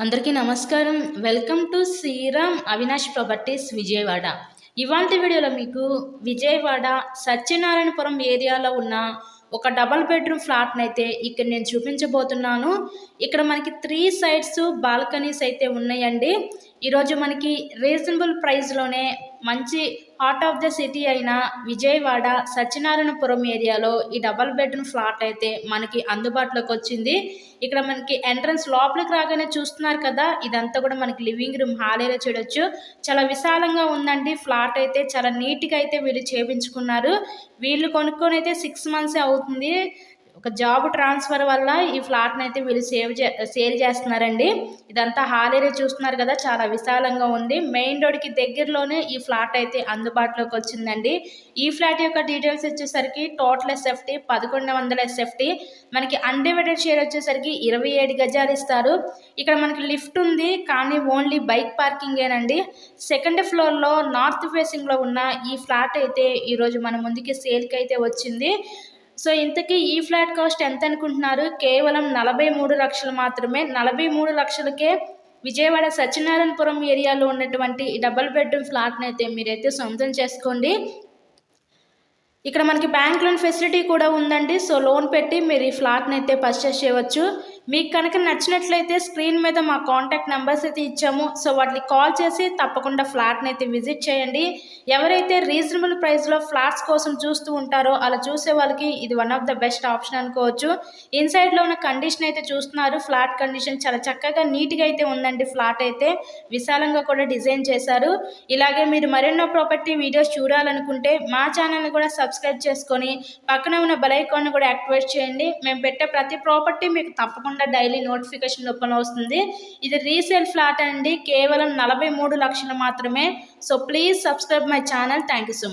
అందరికీ నమస్కారం. Welcome to Sriram Avinash properties Vijayawada. ఇవాల్టి వీడియోలో మీకు విజయవాడ సత్యనారాయణపురం ఏరియాలో ఉన్న ఒక డబల్ బెడ్రూమ్ ఫ్లాట్నైతే ఇక్కడ నేను చూపించబోతున్నాను. ఇక్కడ మనకి 3 సైడ్స్ బాల్కనీస్ అయితే ఉన్నాయండి. ఈరోజు మనకి రీజనబుల్ ప్రైస్లోనే మంచి హార్ట్ ఆఫ్ ద సిటీ అయిన విజయవాడ సత్యనారాయణపురం ఏరియాలో ఈ డబల్ బెడ్రూమ్ ఫ్లాట్ అయితే మనకి అందుబాటులోకి వచ్చింది. ఇక్కడ మనకి ఎంట్రన్స్ లోపలికి రాగానే చూస్తున్నారు కదా, ఇదంతా కూడా మనకి లివింగ్ రూమ్, హాల్ ఏరియా చూడొచ్చు. చాలా విశాలంగా ఉందండి. ఫ్లాట్ అయితే చాలా నీట్గా అయితే వీళ్ళు చేపించుకున్నారు. వీళ్ళు కొనుక్కొని అయితే 6 మంత్సే అవుతుంది. ఒక జాబ్ ట్రాన్స్ఫర్ వల్ల ఈ ఫ్లాట్ని అయితే వీళ్ళు సేల్ చేస్తున్నారండి. ఇదంతా హాల్ ఏరియా చూస్తున్నారు కదా, చాలా విశాలంగా ఉంది. మెయిన్ రోడ్కి దగ్గరలోనే ఈ ఫ్లాట్ అయితే అందుబాటులోకి వచ్చిందండి. ఈ ఫ్లాట్ యొక్క డీటెయిల్స్ వచ్చేసరికి టోటల్ ఎస్ఎఫ్టీ 1100 ఎస్ఎఫ్టీ, మనకి అన్డివైడెడ్ షేర్ వచ్చేసరికి 27 గజాలు ఇస్తారు. ఇక్కడ మనకి లిఫ్ట్ ఉంది, కానీ ఓన్లీ బైక్ పార్కింగేనండి. సెకండ్ ఫ్లోర్లో నార్త్ ఫేసింగ్లో ఉన్న ఈ ఫ్లాట్ అయితే ఈరోజు మన ముందుకి సేల్కి అయితే వచ్చింది. సో ఇంతకీ ఈ ఫ్లాట్ కాస్ట్ ఎంత అనుకుంటున్నారు? కేవలం 43 లక్షలు మాత్రమే. 43 లక్షలకే విజయవాడ సత్యనారాయణపురం ఏరియాలో ఉన్నటువంటి ఈ డబుల్ బెడ్రూమ్ ఫ్లాట్ని అయితే మీరైతే సొంతం చేసుకోండి. ఇక్కడ మనకి బ్యాంక్ లోన్ ఫెసిలిటీ కూడా ఉందండి. సో లోన్ పెట్టి మీరు ఈ ఫ్లాట్ని అయితే పర్చేస్ చేయవచ్చు. మీకు కనుక నచ్చినట్లయితే స్క్రీన్ మీద మా కాంటాక్ట్ నెంబర్స్ అయితే ఇచ్చాము. సో వాటిని కాల్ చేసి తప్పకుండా ఫ్లాట్ని అయితే విజిట్ చేయండి. ఎవరైతే రీజనబుల్ ప్రైస్లో ఫ్లాట్స్ కోసం చూస్తూ ఉంటారో అలా చూసే వాళ్ళకి ఇది one of the best option అనుకోవచ్చు. ఇన్సైడ్లో ఉన్న కండిషన్ అయితే చూస్తున్నారు. ఫ్లాట్ కండిషన్ చాలా చక్కగా నీట్గా అయితే ఉందండి. ఫ్లాట్ అయితే విశాలంగా కూడా డిజైన్ చేశారు. ఇలాగే మీరు మరెన్నో ప్రాపర్టీ వీడియోస్ చూడాలనుకుంటే మా ఛానల్ని కూడా సబ్స్క్రైబ్ చేసుకొని పక్కన ఉన్న బెల్ ఐకాన్ కూడా యాక్టివేట్ చేయండి. మేము పెట్టే ప్రతి ప్రాపర్టీ మీకు తప్పకుండా డైలీ నోటిఫికేషన్ రూపంలో వస్తుంది. ఇది రీసేల్ ఫ్లాట్ అండి, కేవలం 43 లక్షలు మాత్రమే. So please subscribe my channel. Thank you so much.